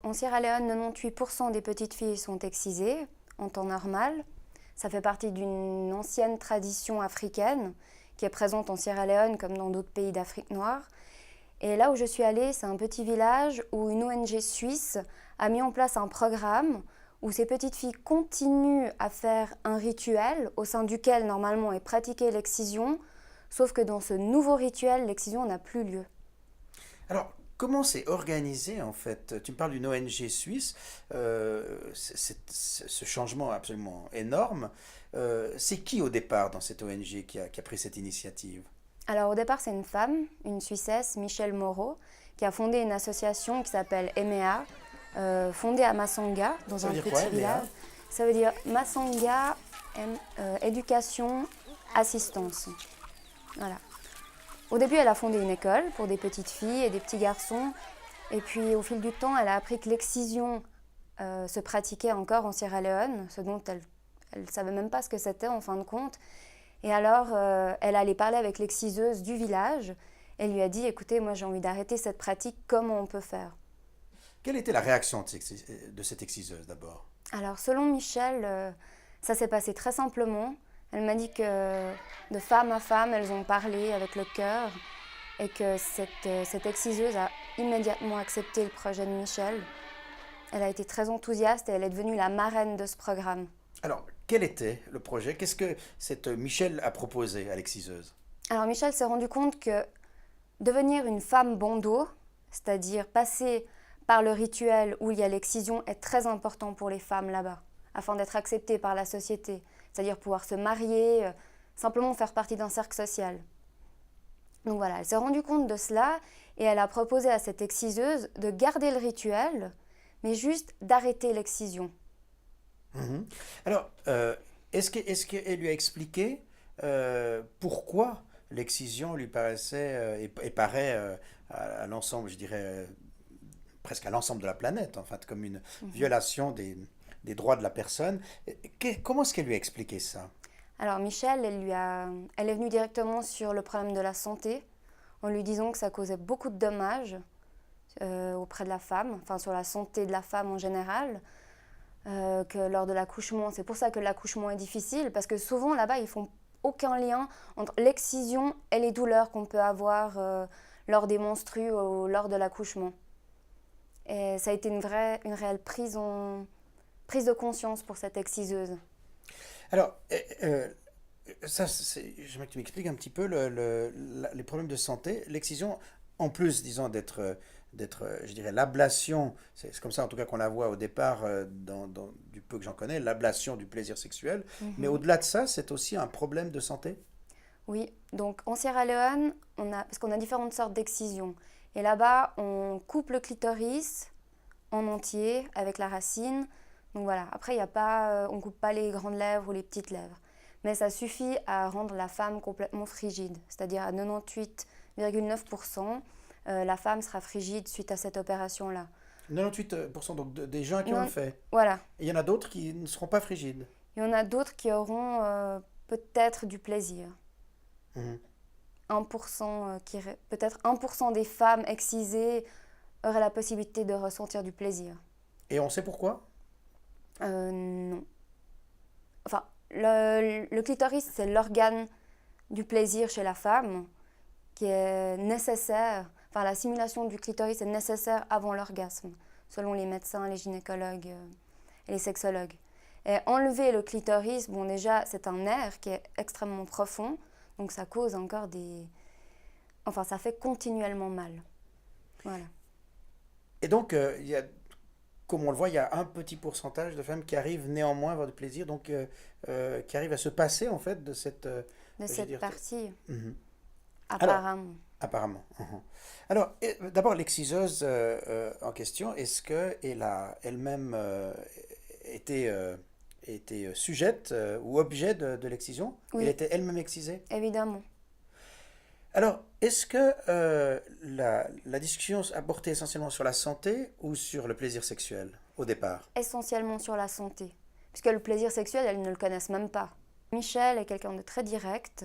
En Sierra Leone, 98% des petites filles sont excisées en temps normal. Ça fait partie d'une ancienne tradition africaine qui est présente en Sierra Leone comme dans d'autres pays d'Afrique noire. Et là où je suis allée, c'est un petit village où une ONG suisse a mis en place un programme où ces petites filles continuent à faire un rituel au sein duquel normalement est pratiquée l'excision, sauf que dans ce nouveau rituel, l'excision n'a plus lieu. Alors, comment c'est organisé en fait? Tu me parles d'une ONG suisse, ce changement absolument énorme. C'est qui au départ dans cette ONG qui a pris cette initiative? Alors au départ, c'est une femme, une Suissesse, Michelle Moreau, qui a fondé une association qui s'appelle EMEA, fondée à Massanga, dans Ça un veut dire quoi, petit MEA? village. Ça veut dire Massanga, éducation, assistance. Voilà. Au début, elle a fondé une école pour des petites filles et des petits garçons. Et puis au fil du temps, elle a appris que l'excision se pratiquait encore en Sierra Leone, ce dont elle ne savait même pas ce que c'était en fin de compte. Et alors, elle allait parler avec l'exciseuse du village. Elle lui a dit, écoutez, moi j'ai envie d'arrêter cette pratique, comment on peut faire? Quelle était la réaction de cette exciseuse d'abord? Alors, selon Michel, ça s'est passé très simplement. Elle m'a dit que de femme à femme, elles ont parlé avec le cœur et que cette exciseuse a immédiatement accepté le projet de Michel. Elle a été très enthousiaste et elle est devenue la marraine de ce programme. Alors, quel était le projet? Qu'est-ce que cette Michel a proposé à l'exciseuse? Alors Michel s'est rendu compte que devenir une femme bandeau, c'est-à-dire passer par le rituel où il y a l'excision, est très important pour les femmes là-bas, afin d'être acceptées par la société, c'est-à-dire pouvoir se marier, simplement faire partie d'un cercle social. Donc voilà, elle s'est rendue compte de cela et elle a proposé à cette exciseuse de garder le rituel, mais juste d'arrêter l'excision. Mhm. Alors, est-ce qu'elle lui a expliqué pourquoi l'excision lui paraissait et paraît à l'ensemble, je dirais, presque à l'ensemble de la planète, en fait, comme une violation des droits de la personne? Comment est-ce qu'elle lui a expliqué ça? Alors Michel, elle est venue directement sur le problème de la santé, en lui disant que ça causait beaucoup de dommages auprès de la femme, enfin sur la santé de la femme en général, que lors de l'accouchement, c'est pour ça que l'accouchement est difficile, parce que souvent là-bas, ils font aucun lien entre l'excision et les douleurs qu'on peut avoir lors des menstrues ou lors de l'accouchement. Et ça a été une réelle prise de conscience pour cette exciseuse. Alors, ça, j'aimerais que tu m'expliques un petit peu les problèmes de santé. L'excision, en plus, disons, je dirais, l'ablation, c'est comme ça en tout cas qu'on la voit au départ, du peu que j'en connais, l'ablation du plaisir sexuel. Mais Mhm. au-delà de ça, c'est aussi un problème de santé. Oui, donc en Sierra Leone, parce qu'on a différentes sortes d'excisions. Et là-bas, on coupe le clitoris en entier avec la racine. Donc voilà, après, on ne coupe pas les grandes lèvres ou les petites lèvres. Mais ça suffit à rendre la femme complètement frigide, c'est-à-dire à 98,9%, la femme sera frigide suite à cette opération-là. 98% donc des gens qui ont le Non, fait. voilà, Et il y en a d'autres qui ne seront pas frigides. il y en a d'autres qui auront peut-être du plaisir. Mhm. 1%, peut-être 1% des femmes excisées auraient la possibilité de ressentir du plaisir. Et on sait pourquoi? Non. Enfin, le clitoris, c'est l'organe du plaisir chez la femme qui est nécessaire. Enfin, la simulation du clitoris est nécessaire avant l'orgasme, selon les médecins, les gynécologues et les sexologues. Et enlever le clitoris, bon, déjà, c'est un nerf qui est extrêmement profond, donc ça cause encore Enfin, ça fait continuellement mal. Voilà. Et donc, comme on le voit, il y a un petit pourcentage de femmes qui arrivent néanmoins à avoir du plaisir, donc qui arrivent à se passer en fait de cette, De je veux cette dire, partie, mhm. Alors, apparemment. apparemment. Mhm. Alors, d'abord, l'exciseuse en question, est-ce qu'elle a elle-même été, été sujette ou objet de l'excision? Elle Oui, était elle-même excisée? évidemment. Alors, est-ce que la discussion a porté essentiellement sur la santé ou sur le plaisir sexuel au départ? Essentiellement sur la santé, puisque le plaisir sexuel, elles ne le connaissent même pas. Michel est quelqu'un de très direct,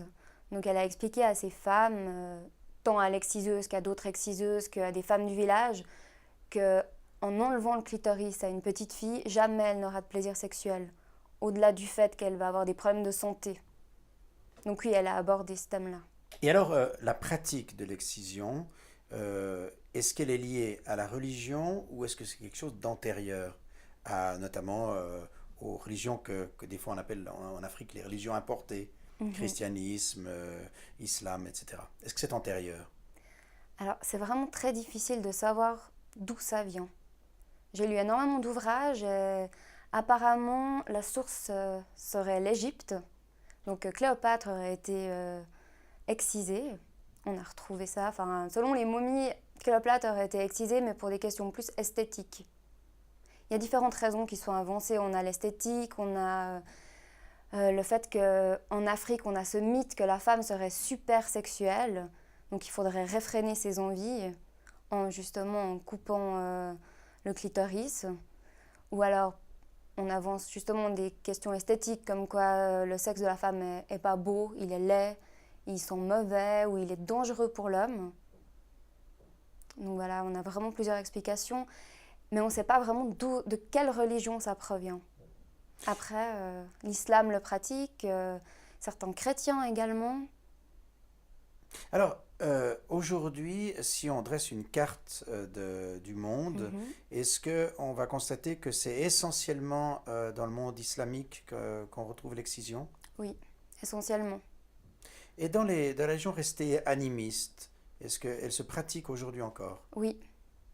donc elle a expliqué à ses femmes, tant à l'exciseuse qu'à d'autres exciseuses, qu'à des femmes du village, que en enlevant le clitoris à une petite fille, jamais elle n'aura de plaisir sexuel, au-delà du fait qu'elle va avoir des problèmes de santé. Donc oui, elle a abordé ce thème-là. Et alors, la pratique de l'excision, est-ce qu'elle est liée à la religion ou est-ce que c'est quelque chose d'antérieur à notamment aux religions que des fois on appelle en Afrique les religions importées, Mhm. christianisme, islam, etc. Est-ce que c'est antérieur? Alors, c'est vraiment très difficile de savoir d'où ça vient. J'ai lu énormément d'ouvrages et apparemment la source serait l'Égypte. Donc Cléopâtre aurait été excisée. On a retrouvé ça. Enfin, selon les momies, Cléopâtre aurait été excisée, mais pour des questions plus esthétiques. Il y a différentes raisons qui sont avancées. On a l'esthétique, on a le fait qu'en Afrique, on a ce mythe que la femme serait super sexuelle. Donc il faudrait réfréner ses envies en coupant le clitoris. Ou alors on avance justement des questions esthétiques comme quoi le sexe de la femme est pas beau, il est laid, il sent mauvais ou il est dangereux pour l'homme. Donc voilà, on a vraiment plusieurs explications, mais on ne sait pas vraiment de quelle religion ça provient. Après, l'islam le pratique, certains chrétiens également. Alors, aujourd'hui, si on dresse une carte du monde, Mhm. est-ce qu'on va constater que c'est essentiellement dans le monde islamique qu'on retrouve l'excision? Oui, essentiellement. Et dans les régions restées animistes, est-ce qu'elles se pratiquent aujourd'hui encore? Oui,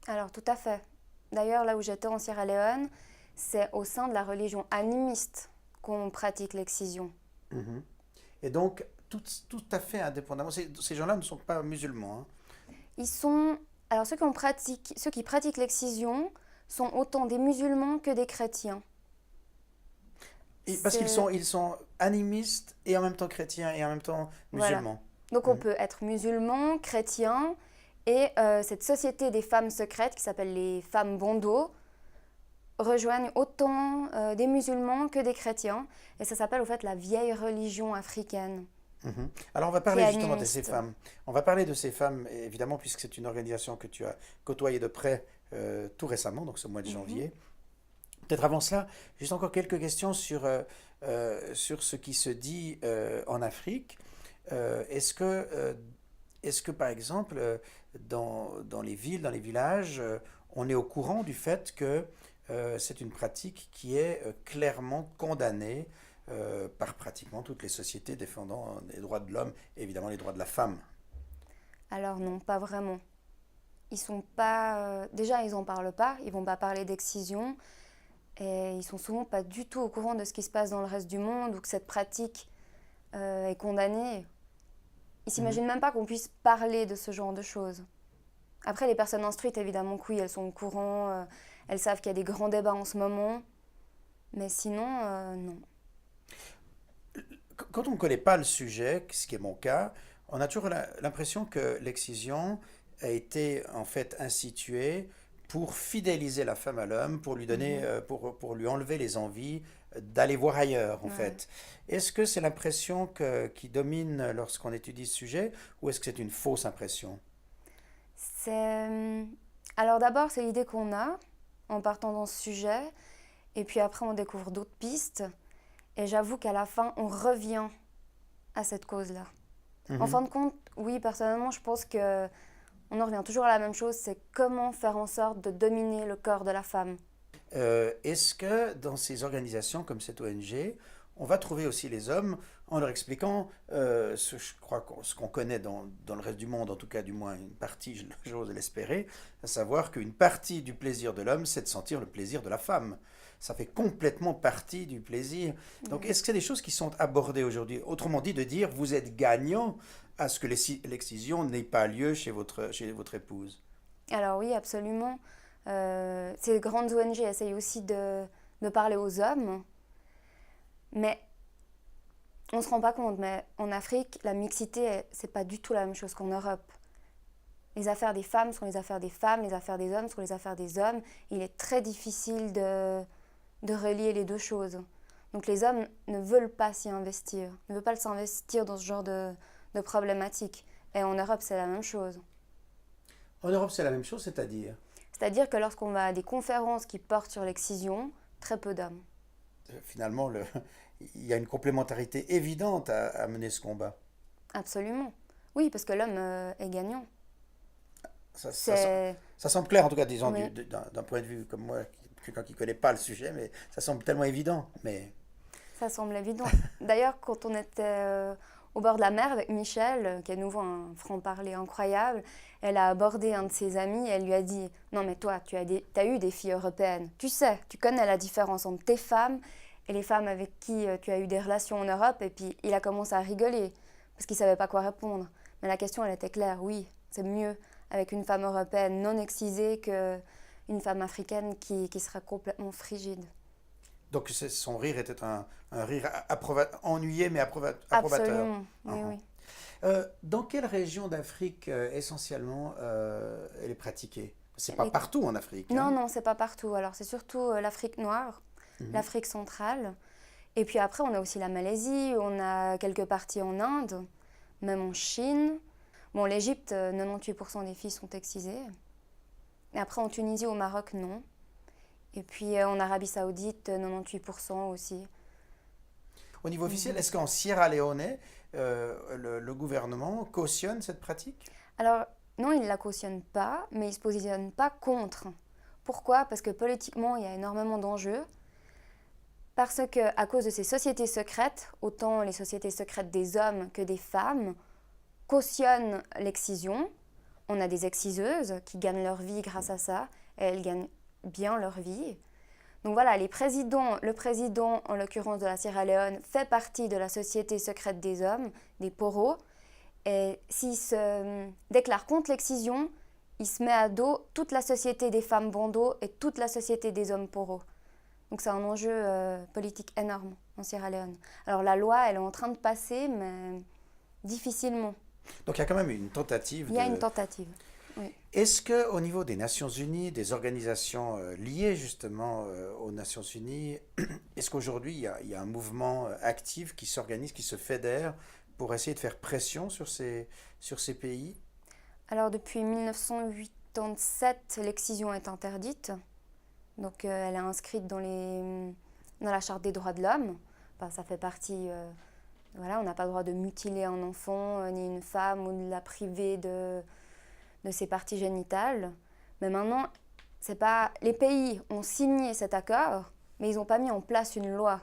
alors tout à fait. D'ailleurs, là où j'étais en Sierra Leone, c'est au sein de la religion animiste qu'on pratique l'excision. Mhm. Et donc, tout à fait indépendamment, ces gens-là ne sont pas musulmans, hein. Ils sont, alors ceux qui pratiquent l'excision sont autant des musulmans que des chrétiens. Parce C'est, ils sont animistes et en même temps chrétiens et en même temps voilà. musulmans. Donc on Mhm. peut être musulman, chrétien, et cette société des femmes secrètes qui s'appelle les femmes bandeaux rejoignent autant des musulmans que des chrétiens. Et ça s'appelle au fait la vieille religion africaine, Mhm. Alors on va qui est parler justement de ces animiste. femmes. On va parler de ces femmes, évidemment, puisque c'est une organisation que tu as côtoyée de près tout récemment, donc ce mois de Mhm. janvier. Peut-être avant cela, juste encore quelques questions sur ce qui se dit en Afrique. Est-ce que, par exemple, dans les villes, dans les villages, on est au courant du fait que c'est une pratique qui est clairement condamnée par pratiquement toutes les sociétés défendant les droits de l'homme et évidemment les droits de la femme? Alors non, pas vraiment. Ils sont pas. Déjà, ils en parlent pas. Ils vont pas parler d'excision. Et ils sont souvent pas du tout au courant de ce qui se passe dans le reste du monde ou que cette pratique est condamnée. Ils Mhm. s'imaginent même pas qu'on puisse parler de ce genre de choses. Après, les personnes instruites, évidemment que oui, elles sont au courant. Elles savent qu'il y a des grands débats en ce moment. Mais sinon, non. Quand on ne connaît pas le sujet, ce qui est mon cas, on a toujours l'impression que l'excision a été en fait instituée pour fidéliser la femme à l'homme, pour lui donner, Mhm. pour lui enlever les envies d'aller voir ailleurs en Ouais. fait. Est-ce que c'est l'impression qui domine lorsqu'on étudie ce sujet ou est-ce que c'est une fausse impression? C'est... Alors d'abord, c'est l'idée qu'on a en partant dans ce sujet. Et puis après, on découvre d'autres pistes. Et j'avoue qu'à la fin, on revient à cette cause-là. En Mhm. fin de compte, oui, personnellement, je pense que on en revient toujours à la même chose, c'est comment faire en sorte de dominer le corps de la femme. Est-ce que dans ces organisations comme cette ONG, on va trouver aussi les hommes en leur expliquant je crois ce qu'on connaît dans le reste du monde, en tout cas du moins une partie, j'ose l'espérer, à savoir qu'une partie du plaisir de l'homme, c'est de sentir le plaisir de la femme. Ça fait complètement partie du plaisir. Donc Ouais. est-ce que c'est des choses qui sont abordées aujourd'hui? Autrement dit, de dire vous êtes gagnant à ce que l'excision n'ait pas lieu chez votre épouse. Alors oui, absolument. Ces grandes ONG essayent aussi de parler aux hommes, mais on ne se rend pas compte, mais en Afrique, la mixité, c'est pas du tout la même chose qu'en Europe. Les affaires des femmes sont les affaires des femmes, les affaires des hommes sont les affaires des hommes. Il est très difficile de relier les deux choses. Donc les hommes ne veulent pas s'y investir, ne veulent pas s'investir dans ce genre de problématiques. Et en Europe, c'est la même chose. En Europe, c'est la même chose, c'est-à-dire. C'est-à-dire que lorsqu'on va à des conférences qui portent sur l'excision, très peu d'hommes. Finalement, il y a une complémentarité évidente à mener ce combat. Absolument. Oui, parce que l'homme est gagnant. Ça, ça, C'est... ça semble clair, en tout cas, disons, Oui, d'un point de vue comme moi, quelqu'un qui ne connaît pas le sujet, mais ça semble tellement évident. Mais ça semble évident. D'ailleurs, quand on était au bord de la mer avec Michel, qui est à nouveau un franc-parler incroyable, elle a abordé un de ses amis et elle lui a dit « Non mais toi, t'as eu des filles européennes. Tu sais, tu connais la différence entre tes femmes et les femmes avec qui tu as eu des relations en Europe. » Et puis il a commencé à rigoler parce qu'il ne savait pas quoi répondre. Mais la question, elle était claire. Oui, c'est mieux avec une femme européenne non excisée qu'une femme africaine qui sera complètement frigide. donc son rire était un rire ennuyé mais approbateur. Absolument, oui, Uhum. oui. Dans quelle région d'Afrique essentiellement elle est pratiquée? C'est pas Les- partout en Afrique, Non, hein? non, c'est pas partout. Alors, c'est surtout l'Afrique noire, Mhm. l'Afrique centrale. Et puis après, on a aussi la Malaisie, on a quelques parties en Inde, même en Chine. Bon, l'Égypte, 98% des filles sont excisées. Et après, en Tunisie, au Maroc, non. Et puis en Arabie Saoudite, 98% aussi. Au niveau officiel, Mhm. est-ce qu'en Sierra Leone, le gouvernement cautionne cette pratique? Alors, non, ils ne la cautionnent pas, mais ils ne se positionnent pas contre. Pourquoi? Parce que politiquement, il y a énormément d'enjeux. Parce que, à cause de ces sociétés secrètes, autant les sociétés secrètes des hommes que des femmes cautionnent l'excision. On a des exciseuses qui gagnent leur vie grâce à ça, et elles gagnent bien leur vie. Donc voilà, le président en l'occurrence de la Sierra Leone, fait partie de la société secrète des hommes, des Poro, et s'il se déclare contre l'excision, il se met à dos toute la société des femmes bandeaux et toute la société des hommes Poro. Donc c'est un enjeu politique énorme en Sierra Leone. Alors la loi, elle est en train de passer, mais difficilement. Donc il y a quand même une tentative Il y a une de... tentative. Oui. Est-ce qu'au niveau des Nations Unies, des organisations liées justement aux Nations Unies, est-ce qu'aujourd'hui il y a un mouvement actif qui s'organise, qui se fédère pour essayer de faire pression sur ces pays? Alors depuis 1987, l'excision est interdite. Donc elle est inscrite dans la Charte des droits de l'homme. Enfin, ça fait partie... voilà, on n'a pas le droit de mutiler un enfant, ni une femme, ou de la priver de ses parties génitales. Mais maintenant, c'est pas... les pays ont signé cet accord, mais ils n'ont pas mis en place une loi.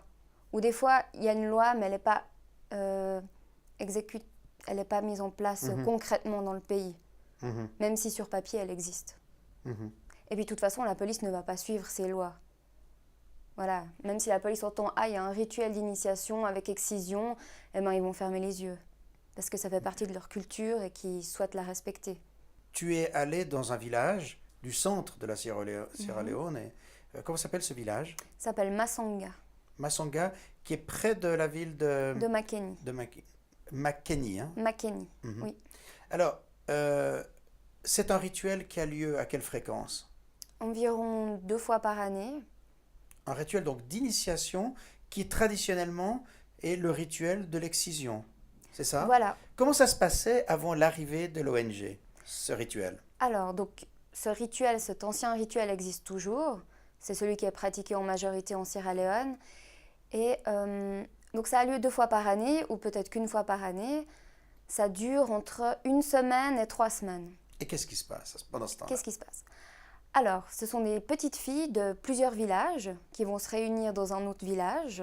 Ou des fois, il y a une loi, mais elle n'est pas elle n'est pas mise en place Mhm, concrètement dans le pays, mhm, même si sur papier, elle existe. mhm. Et puis, de toute façon, la police ne va pas suivre ces lois. Voilà, même si la police entend « Ah, il y a un rituel d'initiation avec excision », eh ben, ils vont fermer les yeux. Parce que ça fait partie de leur culture et qu'ils souhaitent la respecter. Tu es allé dans un village du centre de la Sierra Mhm. Leone. Comment s'appelle ce village? Ça s'appelle Masanga, Masonga, qui est près de la ville de, de Makeni. de Makeni, hein? Makeni, Mhm. oui. Alors, c'est un rituel qui a lieu à quelle fréquence? Environ 2 fois par année. Un rituel donc d'initiation qui traditionnellement est le rituel de l'excision. C'est ça? Voilà. Comment ça se passait avant l'arrivée de l'ONG, ce rituel? Alors, donc, cet ancien rituel existe toujours. C'est celui qui est pratiqué en majorité en Sierra Leone. Et donc, ça a lieu 2 fois par année, ou peut-être qu'une fois par année. Ça dure entre 1 semaine et 3 semaines. Et qu'est-ce qui se passe pendant ce temps-là? Qu'est-ce qui se passe? Alors, ce sont des petites filles de plusieurs villages qui vont se réunir dans un autre village.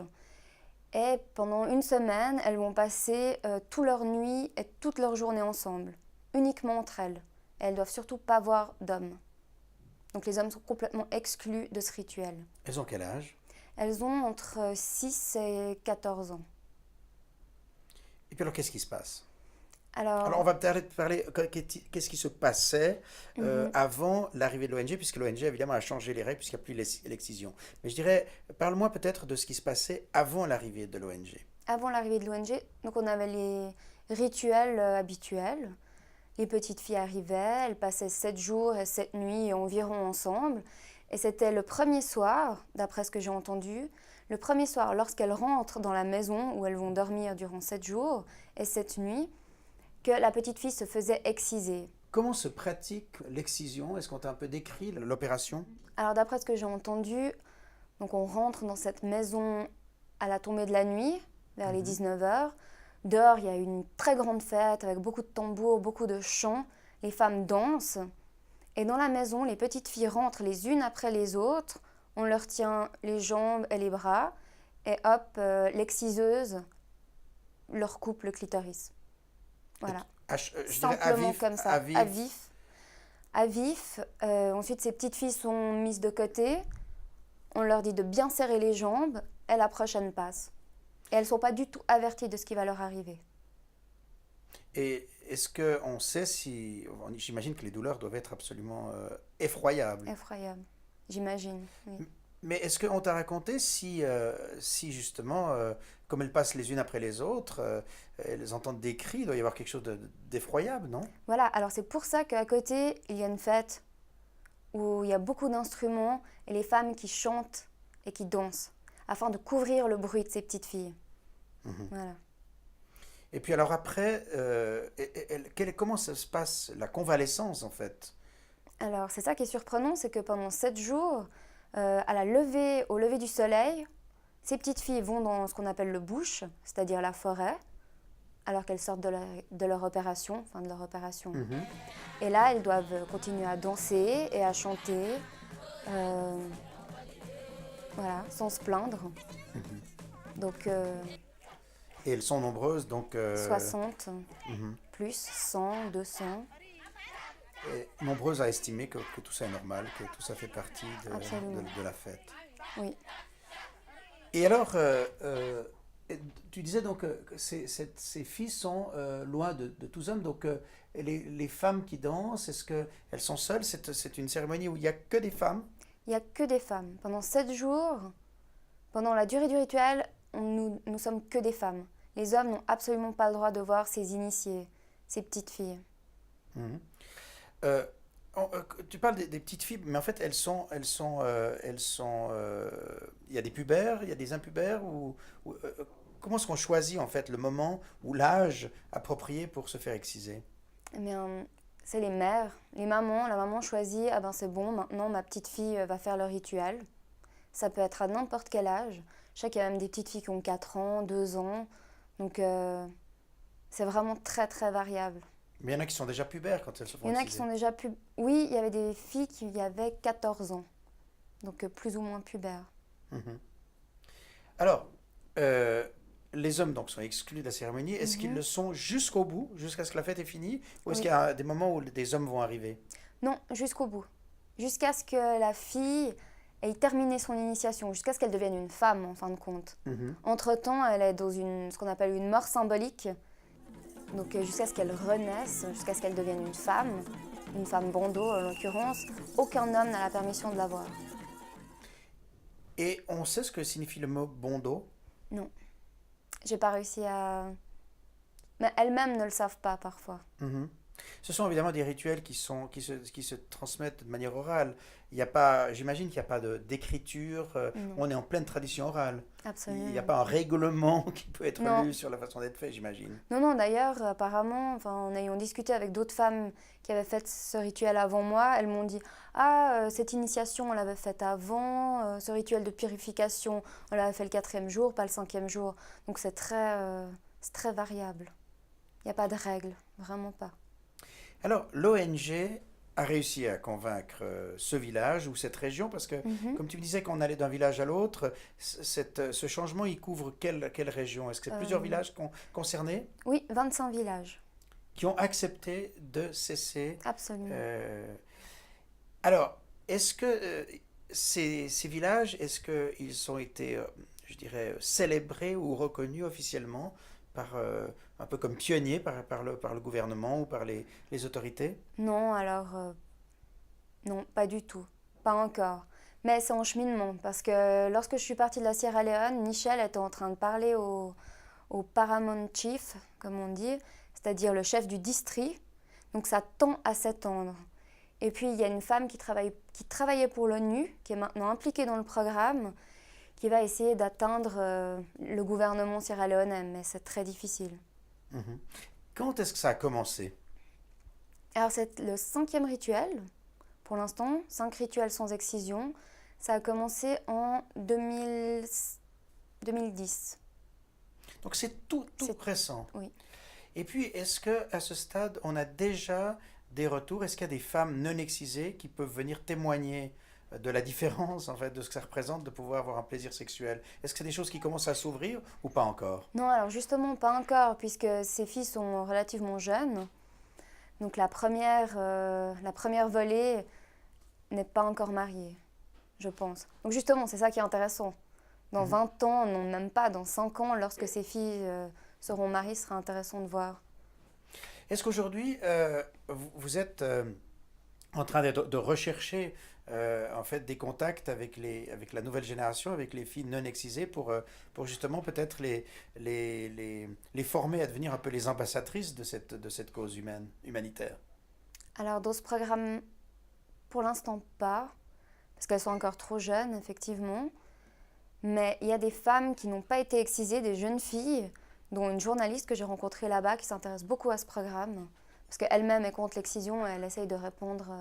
Et pendant 1 semaine, elles vont passer toute leur nuit et toute leur journée ensemble, uniquement entre elles. Et elles doivent surtout pas voir d'hommes. Donc les hommes sont complètement exclus de ce rituel. Elles ont quel âge? Elles ont entre 6 et 14 ans. Et puis alors, qu'est-ce qui se passe? Alors, Alors, on va peut-être parler, qu'est-ce qui se passait mhm. avant l'arrivée de l'ONG, puisque l'ONG, évidemment, a changé les règles, puisqu'il n'y a plus l'excision. Mais je dirais, parle-moi peut-être de ce qui se passait avant l'arrivée de l'ONG. Avant l'arrivée de l'ONG, donc on avait les rituels habituels. Les petites filles arrivaient, elles passaient 7 jours et 7 nuits environ ensemble. Et c'était le premier soir, d'après ce que j'ai entendu, le premier soir lorsqu'elles rentrent dans la maison où elles vont dormir durant 7 jours et 7 nuits, que la petite fille se faisait exciser. comment se pratique l'excision? Est-ce qu'on t'a un peu décrit l'opération? Alors d'après ce que j'ai entendu, donc on rentre dans cette maison à la tombée de la nuit, vers les 19 heures. Dehors, il y a une très grande fête avec beaucoup de tambours, beaucoup de chants. Les femmes dansent. Et dans la maison, les petites filles rentrent les unes après les autres. On leur tient les jambes et les bras. Et hop, l'exciseuse leur coupe le clitoris. Voilà. Je dirais à Simplement vif, comme ça, à vif. à vif. À vif. Ensuite, ces petites filles sont mises de côté. On leur dit de bien serrer les jambes et la prochaine passe. Et elles ne sont pas du tout averties de ce qui va leur arriver. Et est-ce qu'on sait si... J'imagine que les douleurs doivent être absolument effroyables. Effroyable, j'imagine. Oui. Mais est-ce qu'on t'a raconté si justement, comme elles passent les unes après les autres, elles entendent des cris, il doit y avoir quelque chose d'effroyable, non? Voilà, alors c'est pour ça qu'à côté, il y a une fête où il y a beaucoup d'instruments et les femmes qui chantent et qui dansent, afin de couvrir le bruit de ces petites filles. Voilà. Et puis alors après, comment ça se passe, la convalescence en fait? Alors c'est ça qui est surprenant, c'est que pendant 7 jours, au lever du soleil, ces petites filles vont dans ce qu'on appelle le bush, c'est-à-dire la forêt, alors qu'elles sortent de leur opération, enfin de leur opération. Et là, elles doivent continuer à danser et à chanter, voilà, sans se plaindre. Donc Et elles sont nombreuses, donc 60, plus 100, 200, et nombreuses à estimer que tout ça est normal, que tout ça fait partie absolument. de la fête. Oui. Et alors, tu disais donc que ces filles sont loin de tous hommes, donc les femmes qui dansent, est-ce qu'elles sont seules? C'est une cérémonie où il n'y a que des femmes? Il n'y a que des femmes. Pendant 7 jours, pendant la durée du rituel, nous sommes que des femmes. Les hommes n'ont absolument pas le droit de voir ces initiés, ces petites filles. Mhm. Euh, Tu parles des petites filles, mais en fait, il y a des pubères, il y a des impubères, comment est-ce qu'on choisit en fait le moment ou l'âge approprié pour se faire exciser? Eh bien, c'est les mères, les mamans. La maman choisit, ah ben c'est bon, maintenant ma petite fille va faire le rituel. Ça peut être à n'importe quel âge. Je sais qu'il y a même des petites filles qui ont 4 ans, 2 ans. Donc c'est vraiment très très variable. Mais il y en a qui sont déjà pubères quand elles se font Il y en a qui exciser. sont déjà Oui, il y avait des filles qui avaient 14 ans. Donc plus ou moins pubères. Mhm. Alors, euh, les hommes donc sont exclus de la cérémonie. Est-ce qu'ils le sont jusqu'au bout, jusqu'à ce que la fête est finie, ou est-ce Oui. qu'il y a des moments où des hommes vont arriver? Non, jusqu'au bout. Jusqu'à ce que la fille ait terminé son initiation, jusqu'à ce qu'elle devienne une femme en fin de compte. Mhm. Entre-temps, elle est dans ce qu'on appelle une mort symbolique. Donc jusqu'à ce qu'elle renaisse, jusqu'à ce qu'elle devienne une femme bandeau en l'occurrence, aucun homme n'a la permission de la voir. Et on sait ce que signifie le mot bondo? Non, j'ai pas réussi à... Mais elles-mêmes ne le savent pas parfois. Mhm. Ce sont évidemment des rituels qui se transmettent de manière orale. Il y a pas, j'imagine qu'il n'y a pas d'écriture. Non, On est en pleine tradition orale. Il n'y a absolument. pas un règlement qui peut être Non, lu sur la façon d'être fait, j'imagine. non, d'ailleurs, apparemment, enfin, en ayant discuté avec d'autres femmes qui avaient fait ce rituel avant moi, elles m'ont dit ah, cette initiation, on l'avait faite avant, ce rituel de purification, on l'avait fait le 4e jour, pas le 5e jour. Donc c'est très variable. Il n'y a pas de règle, vraiment pas. Alors, l'ONG a réussi à convaincre ce village ou cette région, parce que, Mhm. comme tu me disais qu'on allait d'un village à l'autre, ce changement, il couvre quelle région? Est-ce que c'est plusieurs Euh, villages concernés oui, 25 villages, qui ont accepté de cesser? absolument. euh, Alors, est-ce que ces villages, est-ce qu'ils ont été, je dirais, célébrés ou reconnus officiellement un peu comme pionniers par le gouvernement ou par les autorités? Non, alors, non, pas du tout, pas encore. Mais c'est en cheminement, parce que lorsque je suis partie de la Sierra Leone, Michel était en train de parler au Paramount Chief, comme on dit, c'est-à-dire le chef du district. Donc ça tend à s'étendre. Et puis il y a une femme qui travaillait pour l'ONU, qui est maintenant impliquée dans le programme, qui va essayer d'atteindre le gouvernement sierra-léonais, mais c'est très difficile. Mhm. Quand est-ce que ça a commencé? Alors c'est le 5e rituel, pour l'instant, 5 rituels sans excision. Ça a commencé en 2010. Donc c'est tout récent. Oui. Et puis, est-ce qu'à ce stade, on a déjà des retours? Est-ce qu'il y a des femmes non excisées qui peuvent venir témoigner de la différence, en fait, de ce que ça représente de pouvoir avoir un plaisir sexuel? Est-ce que c'est des choses qui commencent à s'ouvrir ou pas encore? Non, alors justement, pas encore, puisque ces filles sont relativement jeunes. Donc la première volée n'est pas encore mariée, je pense. Donc justement, c'est ça qui est intéressant. Dans 20 ans, non, même pas, dans 5 ans, lorsque ces filles seront mariées, ce sera intéressant de voir. Est-ce qu'aujourd'hui, vous êtes en train de rechercher en fait des contacts avec la nouvelle génération, avec les filles non excisées pour justement peut-être les former à devenir un peu les ambassadrices de cette cause humanitaire? Alors dans ce programme, pour l'instant pas, parce qu'elles sont encore trop jeunes, effectivement. Mais il y a des femmes qui n'ont pas été excisées, des jeunes filles, dont une journaliste que j'ai rencontrée là-bas qui s'intéresse beaucoup à ce programme, parce qu'elle-même est contre l'excision et elle essaye de répondre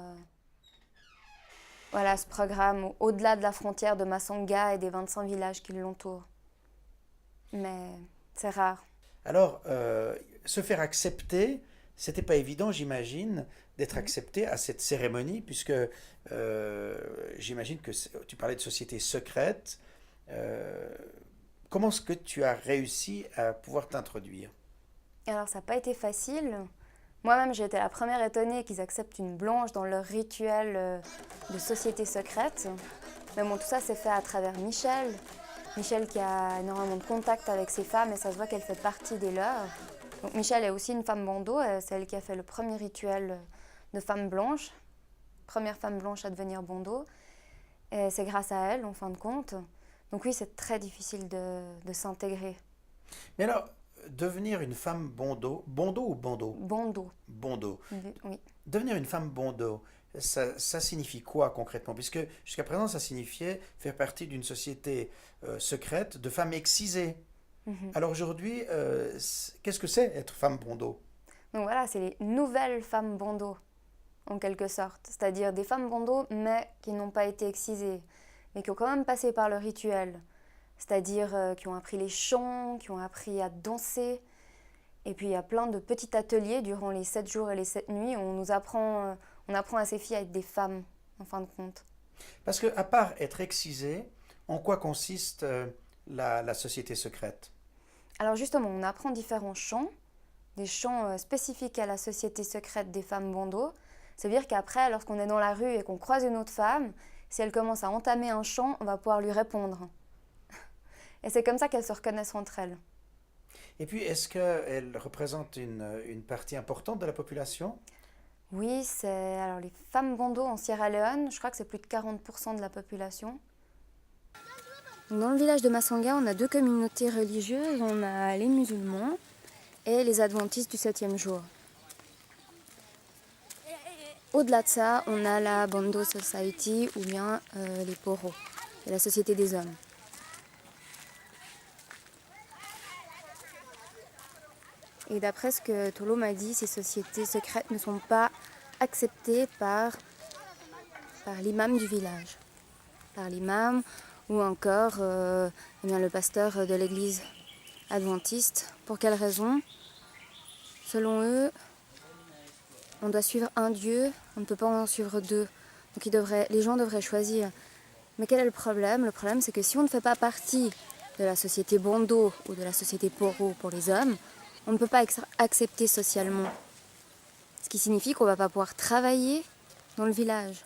voilà, à ce programme au-delà de la frontière de Masanga et des 25 villages qui l'entourent. Mais c'est rare. Alors, se faire accepter, c'était pas évident, j'imagine, d'être accepté à cette cérémonie, puisque j'imagine que tu parlais de société secrète. Comment est-ce que tu as réussi à pouvoir t'introduire? Alors ça n'a pas été facile. Moi-même, j'ai été la première étonnée qu'ils acceptent une blanche dans leur rituel de société secrète. Mais bon, tout ça s'est fait à travers Michel. Michel qui a énormément de contact avec ces femmes et ça se voit qu'elle fait partie des leurs. Donc Michel est aussi une femme bandeau, c'est elle qui a fait le premier rituel de femme blanche, première femme blanche à devenir bandeau. Et c'est grâce à elle, en fin de compte. Donc oui, c'est très difficile de s'intégrer. Mais alors, devenir une femme bondo ou bando? Bandeau, Bondo. oui. Devenir une femme bondo, ça signifie quoi concrètement? Puisque jusqu'à présent, ça signifiait faire partie d'une société secrète de femmes excisées. Alors aujourd'hui, qu'est-ce que c'est être femme bondo? Donc voilà, c'est les nouvelles femmes bandeaux, en quelque sorte. C'est-à-dire des femmes bandeaux, mais qui n'ont pas été excisées, mais qui ont quand même passé par le rituel. C'est-à-dire qui ont appris les chants, qui ont appris à danser. Et puis il y a plein de petits ateliers durant les 7 jours et les 7 nuits où on apprend à ces filles à être des femmes, en fin de compte. Parce que, à part être excisée, en quoi consiste la société secrète? Alors justement, on apprend différents chants, des chants spécifiques à la société secrète des femmes bandeaux. Ça veut dire qu'après, lorsqu'on est dans la rue et qu'on croise une autre femme, si elle commence à entamer un chant, on va pouvoir lui répondre. Et c'est comme ça qu'elles se reconnaissent entre elles. Et puis, est-ce qu'elle représente une partie importante de la population? Oui, alors les femmes bandeaux en Sierra Leone, je crois que c'est plus de 40% de la population. Dans le village de Masanga, on a 2 communautés religieuses. On a les musulmans et les adventistes du 7e jour. Au-delà de ça, on a la Bando Society ou bien les Poro, la société des hommes. Et d'après ce que Tolo m'a dit, ces sociétés secrètes ne sont pas acceptées par l'imam du village. Par l'imam ou encore le pasteur de l'église adventiste. Pour quelle raison? Selon eux, on doit suivre un Dieu, on ne peut pas en suivre 2. Donc les gens devraient choisir. Mais quel est le problème? Le problème, c'est que si on ne fait pas partie de la société Bando ou de la société Poro pour les hommes, on ne peut pas accepter socialement. Ce qui signifie qu'on ne va pas pouvoir travailler dans le village.